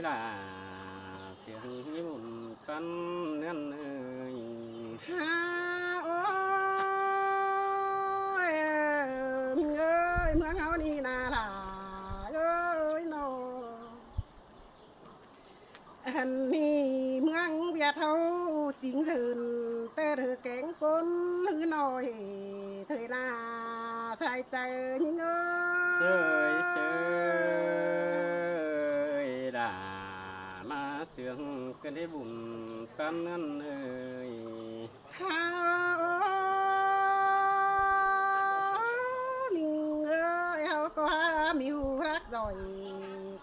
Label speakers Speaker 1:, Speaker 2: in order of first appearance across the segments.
Speaker 1: là xiềng bùn căn nên ơi
Speaker 2: ôi mình ơi mưa ngáo đi là ơi nó anh đi mương Việt thâu chính dừng tê được cánh côn hư nồi thời là sai chạy những
Speaker 1: sơi sơi là mà xiềng cái đấy bùn căn nên ơi
Speaker 2: mình ơi hao có miu rắc rồi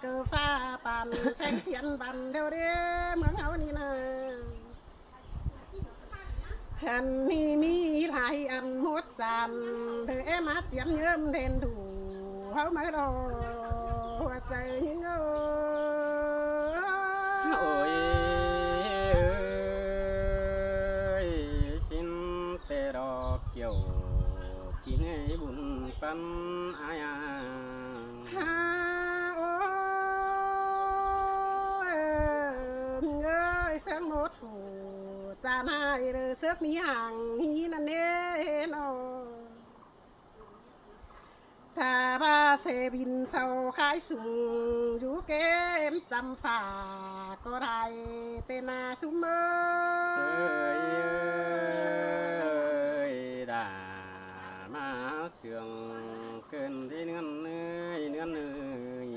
Speaker 2: cơ pha bàn thanh thiện bàn đều đêm mướn hao ni nè hàn mi mi lại ăn một tràn để em hát chén nhớm đèn đủ hao mấy đồ trời những
Speaker 1: ôi ơi xin tê đò kiểu kín ấy bùn căn ai à
Speaker 2: sáng một phủ tràn hai rồi sức mi hàng hi là nê nó thà ba xe bin sau khai sùng rú kem chăm phà có đài tên là súng mơ
Speaker 1: sơi ơi đã mà sương cơn đi nương ơi nương ơi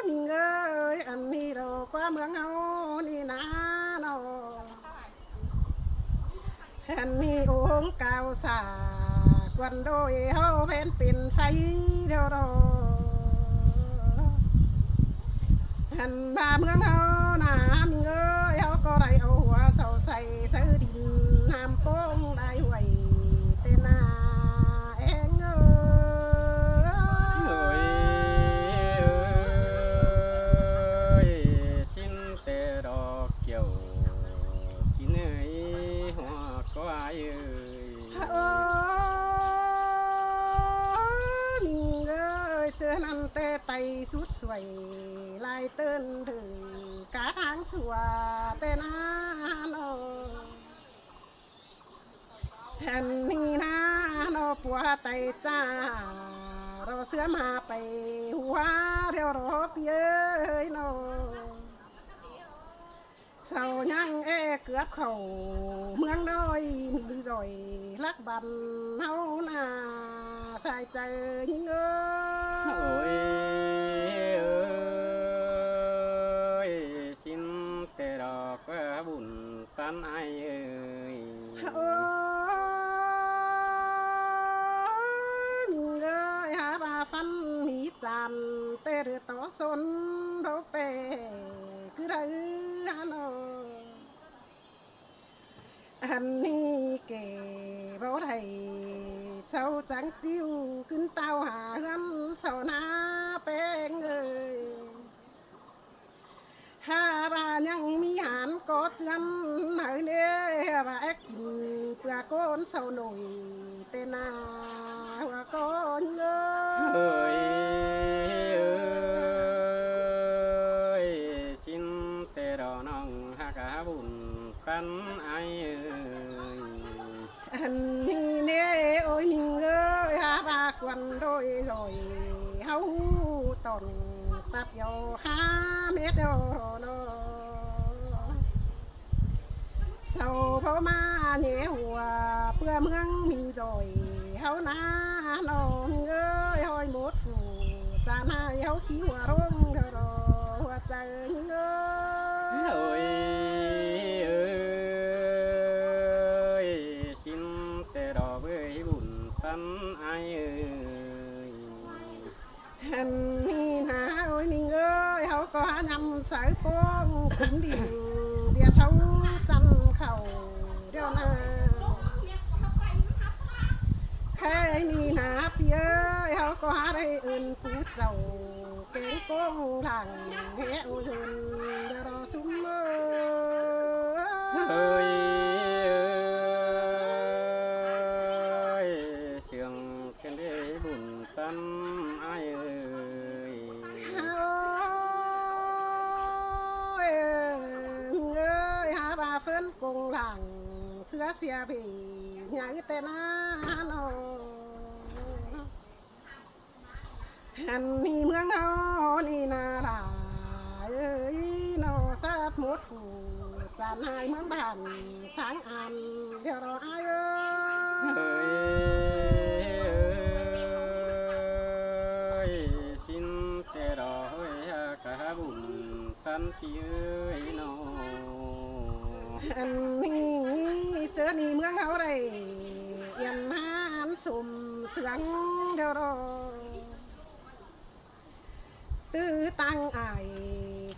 Speaker 2: mình ơi ăn đi đâu qua mương hao đi ná nó anh mi uống cao xà quần đôi hao ven pin phay đâu đâu anh ba mương hao nà mình ơi hao có đại âu hoa sầu say sơ đình nam công đại huệ tên là em
Speaker 1: ơi xin tê đò kiểu kín ấy hoa có ai ơi
Speaker 2: mình ơi chưa nằm tê tay sút xuôi lại tên thử cả tháng xùa tên nó hẹn mi nó bùa tay cha rồi sữa mà bay hoa theo đó bia nó sau nhang cướp khẩu mương đôi mình rồi lắc bàn hao na sai chạy những
Speaker 1: ôi ơi xin tê đò qua bùn tan ai ơi
Speaker 2: mình ơi há bà phân mỹ tràn tê được tỏ xôn đâu bè cứ đây nó anh đi kể bảo thầy sau trắng chiêu kinh tao hà hân sau na beng ơi ha bà nhang mi hàn có chân hơi nè bà ếch bà con sau nổi tên à bà con
Speaker 1: ơi ơi xin tê đò nong ha cả bùn tan ai ơi
Speaker 2: anh đi nè ôi mình ơi ha bà quần đôi rồi hấu tòn tập dầu ha mét đồ nó sau phó ma nhẹ hùa bữa mương mình rồi hấu ná nó ơi hồi một phủ cha hai hấu khí hòa rong rồi hòa trời
Speaker 1: ơi ơi xin tê đò với bùn tan ai ơi
Speaker 2: anh mi hả ôi mình ơi hấu có nhầm sợi con cũng đi địa thấu chân khẩu điều nè hey mi hả bia ơi hấu có đây ơn phú giàu cái con làng hẹo dần đó súng
Speaker 1: ơi ơi sương cái đấy bùn tan ai ơi
Speaker 2: เสียพี่ใหญ่แต่นาโนอันนี้เมืองเฮานี่นาลาเอ้ยโนสัดหมดฝูจานหายเมืองบ้านสางอันเดี๋ยวเราอายเอ้
Speaker 1: เฮ้ยสินแต่รอเฮ้ยกะบุญปันพี่เอ้ยน้อ
Speaker 2: อันนี้เจอนี่เมืองเฮาได้เอียนหานสุ่มเสืองเดี๋ยวเราตื้อตั้งไอาย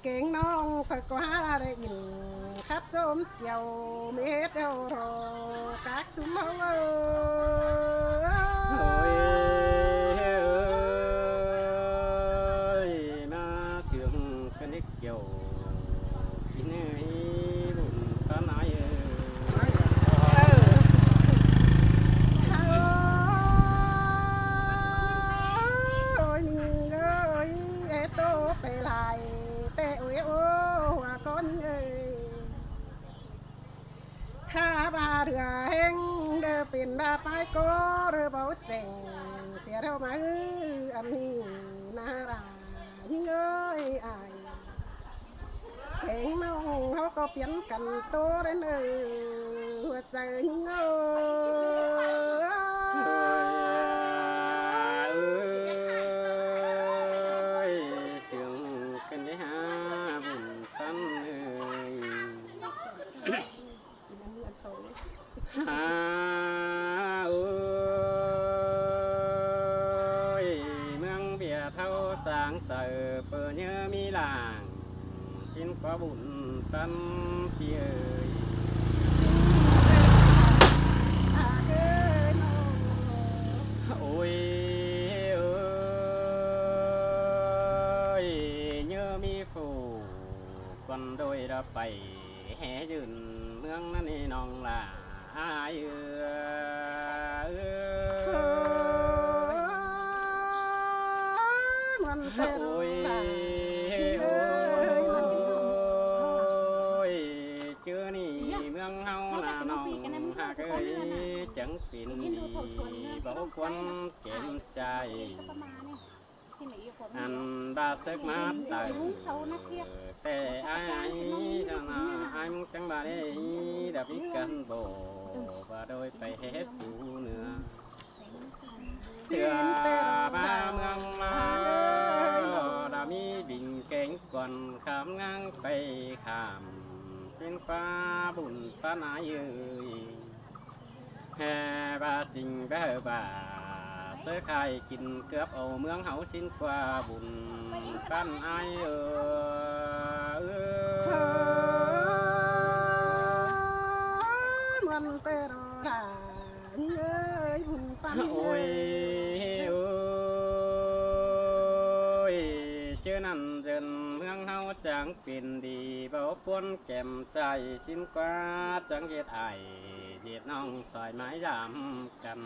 Speaker 2: เก่งน้องฝึกว่าได้ยินคับโจมเจียวเม็ดเดียวรอกากสุ่มเฮาเอ้
Speaker 1: โอ้ย
Speaker 2: ย
Speaker 1: เอ้ยมาเสียงกันเด็กเกี่ยวกินเอ้ยบุญตาไหนเอ้ย
Speaker 2: โอ้ยนี่เอ้ยเอโตไปลายแต่โอ้ยโอ้ว่าก้อนเอ้ยข้าบาเรือเฮงเด้อเป็นดาไปโกเรือเบาเจ๋งเสียเท่ามาอันนี้นารายิ่งเอ้ยอายเก่งน้องเขาก็เปลี่ยนกันโตได้เลยหัวใจยิ่งเอ้ย
Speaker 1: เสียงกันได้หาบุญตันเอ้ยหาเอ้ยเมืองเบียเท่าสางเสือเปิดเนื้อมีหลางชิ้นกว่าบุญตันพี่เอ้ย โอ้ยเอ้ยเนื้อมีฝูก่อนโดยเราไปแห่ยืนเมืองนั่นนี่น้องลาเโอ้ยโอ้ยเจอนี่เมืองเฮาน่ะน้องหากเอ้ยจังเป็นดีบ่ควรเก็บใจ อันบาซึกมาตายแต่ไอ้ชนะไอ้มึงจังบาได้ดับอีกันโบว่าโดยไปเฮ็ดอยู่เหนือเสือมาเมืองมาดามีบินเก่งก่อนข้ามงางไปข้ามสิ้นฟ้าบุญป้านาเยยแห่บาจริงแบ่บาเสื้อไข่กินเกือบเอาเมืองเฮาสิ้นฟ้าบุญป้านไอ
Speaker 2: มันเตโรราเอ้ยบุญปัน
Speaker 1: โอ้ยโอ้ยเชื่อนั่นเดินเมืองเฮาจังเป็นดีเบาปวนแก้มใจสิ้นกว่าจังเฮ็ดไอเฮ็ดน้องถอยไม้ยามกัน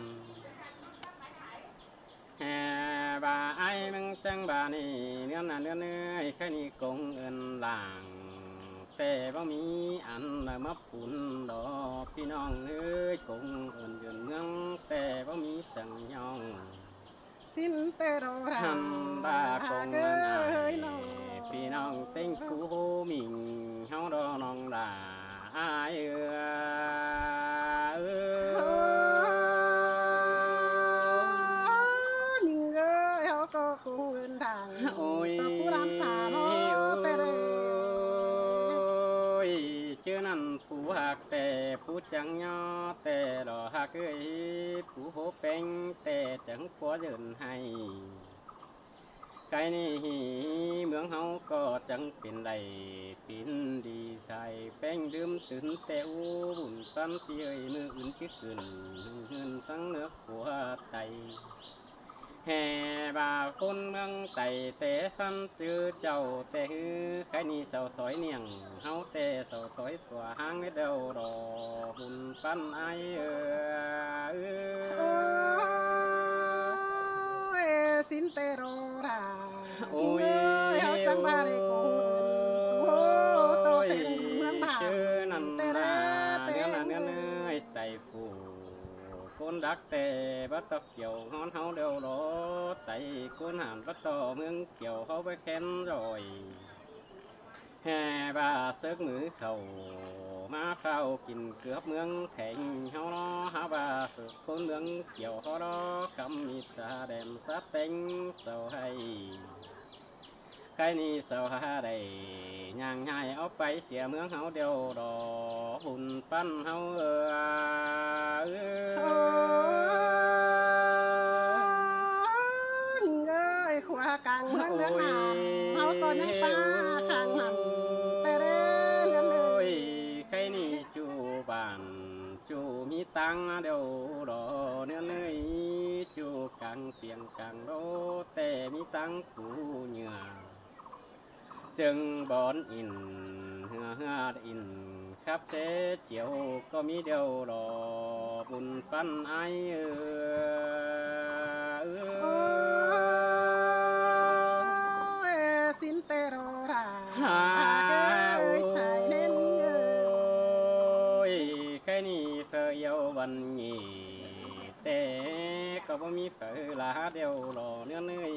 Speaker 1: แห่บาไอ้มึงจังบานี่เนื้อหน้าเนื้อเนื้อแค่นี้กงเอินหลางแต่บ่มีอันมาปุ่นดอกพี่น้องเอ้ยกงเอินเดือนเมืองแต่บ่มีสังยอง
Speaker 2: สิ้นเตโรรา
Speaker 1: หันบากงเอินไอ้พี่น้องเต็งกูโฮมิงเฮาดอน้องดาอ้ายโอ้ยเชื่อนั่นผู้หักแต่ผู้จังย่อแต่ดอหักเอ้ยผู้โหเป็งแต่จังปัวเดินให้ไกลนี่เมืองเฮาก็จังเป็นใดปินดีใส่แป้งดื่มตื่นแต่อูบุญปันเปียยมืออื่นจึกขึ้นเงินสังเนื้อหัวไตแห่บาคนเมืองไต่แต่ฟันตือเจ้าแต่ฮือใครนี่เสาถอยเนียงเฮาแต่เสาถอยถั่วหางเดารอบุญปันไอ
Speaker 2: สิ้นเตโรรา
Speaker 1: โอ้ย
Speaker 2: เขาจังบาได้กงโอ้โตเป็นเมืองบา
Speaker 1: เจอนั่นนาเนื้อเนื้อไต่ côn đắc tề bắt tập kiểu ngon háo đều đó tay côn hàn bắt tò mương kiểu háo với khen rồi hè ba sức ngữ khẩu má phao kìm cướp mương thành háo đó há ba côn mương kiểu háo đó cầm mịt xa đèn sát tính sầu hay cái ni sầu ha đầy nhàng hai ốc bay xẻ mương háo đều đỏ hùn pan háo
Speaker 2: ơi khoa càng hơn nước nào háo còn hay pa càng hẳn tê đê gần
Speaker 1: ơi cái ni chu bàn chu mi tăng đều đỏ nữa nơi chu càng tiền càng đô tê mi tăng cú nhựa chừng bón in hưa in khắp thế chiều có mi đều đỏ bùn pan ai
Speaker 2: xin tê rô ra
Speaker 1: ơi
Speaker 2: chạy lên
Speaker 1: ôi cái ni phơ yêu văn nhỉ tê có bao mi phơ là đều đỏ nữa nơi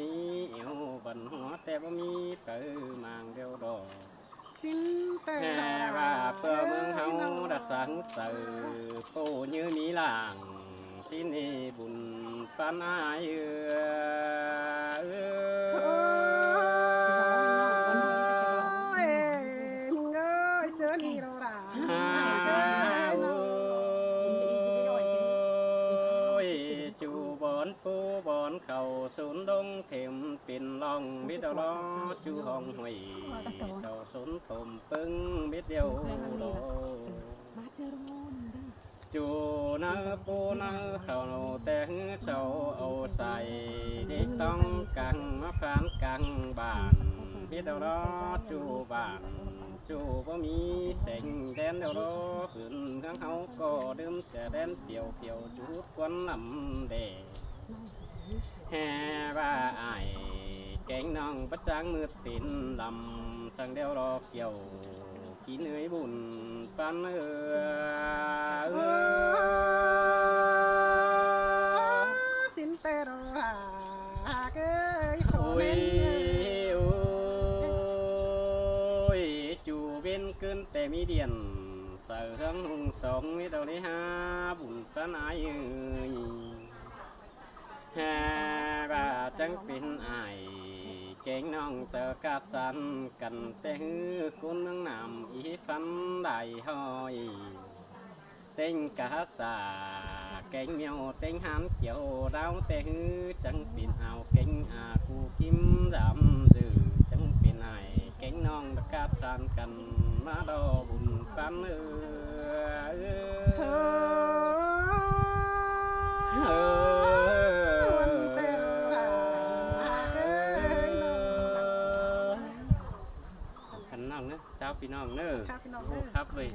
Speaker 1: yêu văn hóa tê bao mi phơ mang đều đỏ
Speaker 2: xin tê rô
Speaker 1: hè
Speaker 2: ra
Speaker 1: và phơ mương hau đã sáng sờ cô như mỹ làng xin đi bùn pan ai phu bón khẩu xuống đông thêm tiền lòng biết đâu đó chú hồng hủy sầu xuống thồm pưng biết điều đó chú nơ phu nơ khẩu té sầu âu xài đi tông càng má phán càng bàn biết đâu đó chú bàn chú có mi sành đen đâu đó hưởng hướng hậu có đêm sẽ đen tiểu tiểu chú quấn nằm để hè ba ai cánh nong bắt trắng mưa tin lầm sang đeo đó kiểu kín lưới bùn pan
Speaker 2: xin tê rô ra cái
Speaker 1: ôi chú bên cơn tè mi điền sợ hương hùng sống với đâu đấy ha bùn pan ai hà bà chẳng tin ai chén non chờ cá san cần té hư cuốn nắng nằm ý phấn đại hoi tên cá xà cánh mèo tên hán chiều đau té hư chẳng tin ảo cánh cu kim giảm dừ chẳng tin ai cánh non cá san cần má đo bùn pan chàoพี่น้องเนอะครับเลย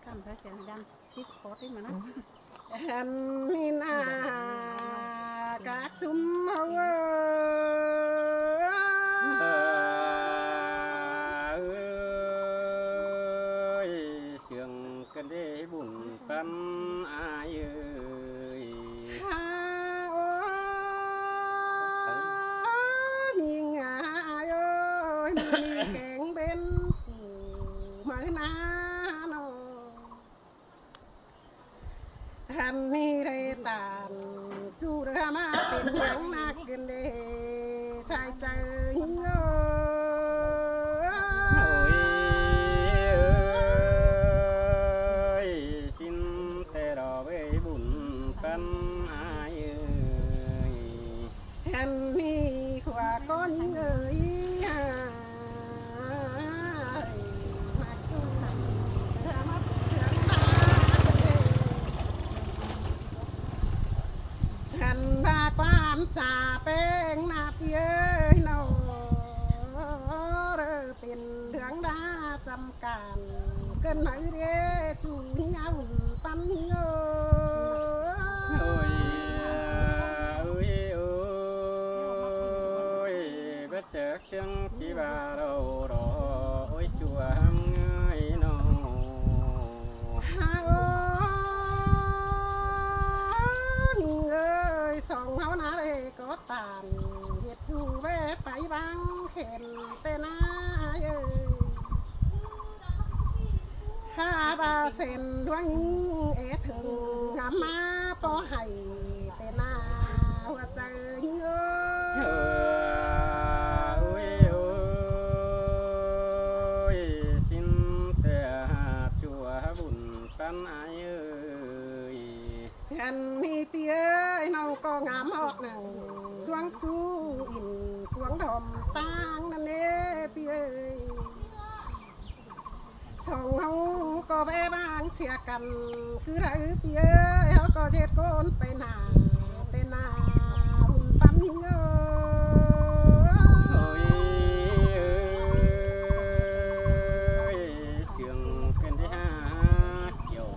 Speaker 2: cảm thấy cái đam xích khó thế mà nó em nhìn các sum hầu
Speaker 1: ơi sương cần để bùn pan ai ơi
Speaker 2: nhìn ai ơi kẹn bên mới na nó hành mi đây tàn chú ra má tiền nhang na kiên đề chạy chạy
Speaker 1: ơi xin tê đỏ với bùn pan ai ơi
Speaker 2: hành mi khóa con ơi hành ba quan trà bên nạp ơi nóเป็นเรื่องดาจำการเกินไหนเรียจูเงาปันเงา
Speaker 1: ôi ôi ôi bất chợt sương chỉ ba đầu đỏ ôi chùa hăng ơi nó
Speaker 2: ตานเฮ็ดจูแวไปบางเข็นแต่นาเอ้ยถ้าบาเส้นดวงเอถึงงามมาปอให้แต่นาหัวใจเอ้
Speaker 1: โอ้ยโอ้ยสินแต่จัวบุญปันอายเอ้ย
Speaker 2: อันนี้เปียน้องก็งามออกหนึ่งดวงจูอินดวงดอมตางนั่นเอ้เปียส่งเฮาก็ไปบางเสียกันคือไรเปียเฮาก็เจ็ดคนไปหนาแต่นาหุ่นปั๊มหิงเอ้
Speaker 1: ยเสียงเป็นที่ห้าเกี่ยว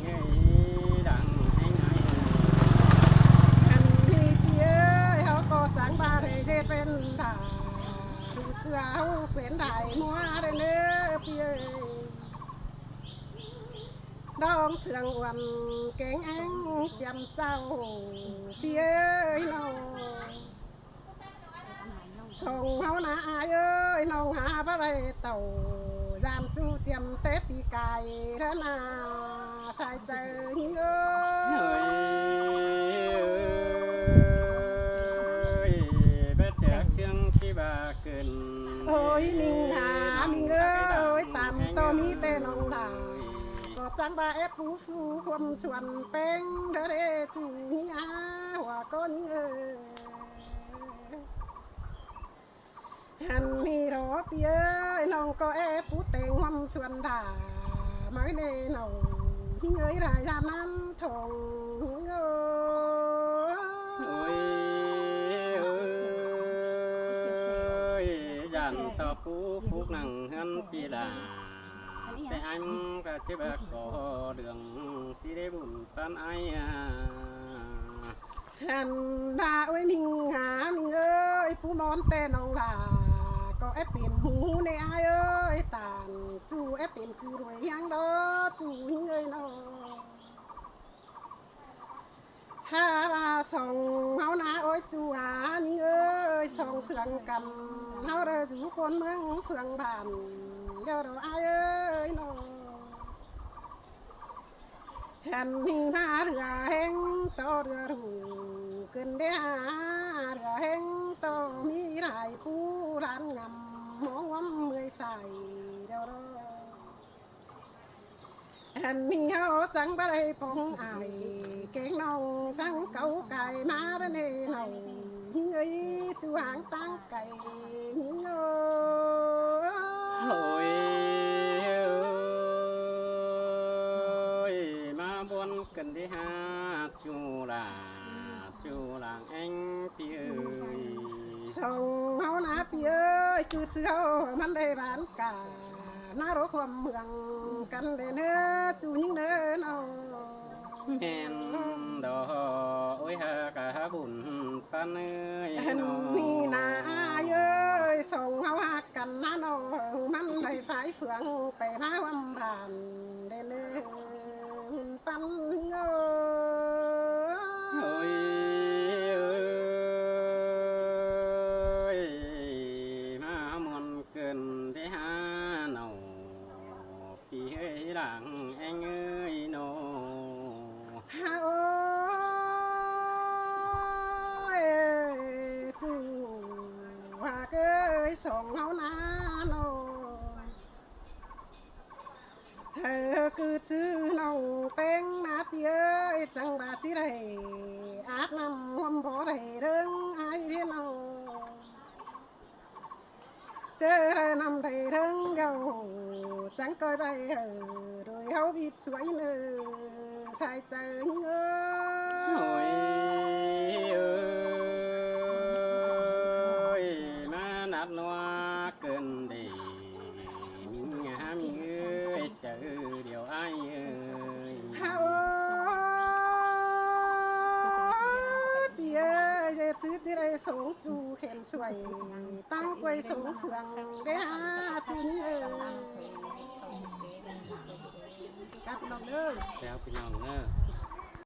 Speaker 1: ไงดังให้ไง
Speaker 2: อันนี้เปียเฮาก็จังบาได้เจ็ดเป็นดาดูเจ้าเป็นได้มัวได้เนื้อเปียดองเสืองวันเก่งแองจำเจ้าเปียน้องส่งเฮาหน้าเอ้ยน้องหาบ่ได้เต่ายามจูเตรียมเตะปีกายเด้อนาใส่ใจเอ้
Speaker 1: ยเบ็ดจากเชียงที่บาเกิน
Speaker 2: โอ้ยมิงหามิงเอ้ยตามต่อมีแต่น้องดาก็จังบาเอปูฟูความส่วนเป็นเด้อเด้จูหาหัวก้นเอ้ยหันมีรอเปียน้องก็เอปูเต็งความส่วนดาไม่เน่น้องหิงเอ้ยรายามนั้นทองหิงเอ้
Speaker 1: ยยันต่อผู้ฟุกนั่งหันปีลาแต่อันก็จะแบบก่อเรื่องสิได้บุญปันไอ้
Speaker 2: หันดาเอ้ยมิงหามิงเอ้ยผู้นอนแต่น้องลาก็เอเป็นหูในไอ้เอ้ยตานจูเอเป็นคือรวยยังดอจูหิงเอ้ยน้องฮาลาส่องเฮานาโอ้ยจูหานี่เอ้ยส่องเสืองกันเฮาเด้อจูคนเมืองเฟืองบ้านเดี๋ยวเราไอ้เอ้ยน้องแห่นมีหาเรือแห้งต่อเรือถูกเกินเดียเรือแห้งต่อมีหลายผู้ร้านงำมองว่าเมื่อยใส่เดี๋ยวเราแห่นมีเฮาจังบ่ได้ปองอายเก่งน้องช่างเก่าไก่มาได้เน่น้องหิงเอ้ยจูหางตั้งไก่หิง
Speaker 1: โอ้ยมาบนกันที่หาจูลาเอ็งปีเอ้ย
Speaker 2: ส่งเฮานาปีเอ้ยคือเสือมันได้บ้านกาหน้ารถความเมืองกันเลยเนื้อจูยิ่งเนื้อน้อง
Speaker 1: แม่นดอกโอ้ยฮากะบุญปันเอ้ยน้อง
Speaker 2: มีนาเอ้ยส่งเฮาหักกันนะน้องมันได้ฝ่ายเฟืองไปมาวันผ่านได้เนื้อปันเอ้
Speaker 1: ยมามวนเกินได้หาเนาพี่เอ้ยหลังเอ็งเอ้ยโน
Speaker 2: ฮาโอ้ยจูว่าเอ้ยส่งเฮานาโนเธอคือชื่อน้องเป็นนาเปียจังบาที่ไรอาบน้ำห่มพอไรเรื่องไอ้เพี้ยนเอาเจอไรนำไรเรื่องเก่าจังก้อยไปโดยเขาบิดสวยเนื้อใส่ใจเอ้
Speaker 1: ยมานัดนัวเกินดีมีงามเอ้ยเจอเดี๋ยวไอ้เอ้ย
Speaker 2: ฮาโอ้เปียจะซื้อที่ไรสูงจูเข็นสวยตั้งไว้สูงเสืองเด้อจูนี่ครับน้องเด้อ
Speaker 1: แล้วพี่น้องเด้อ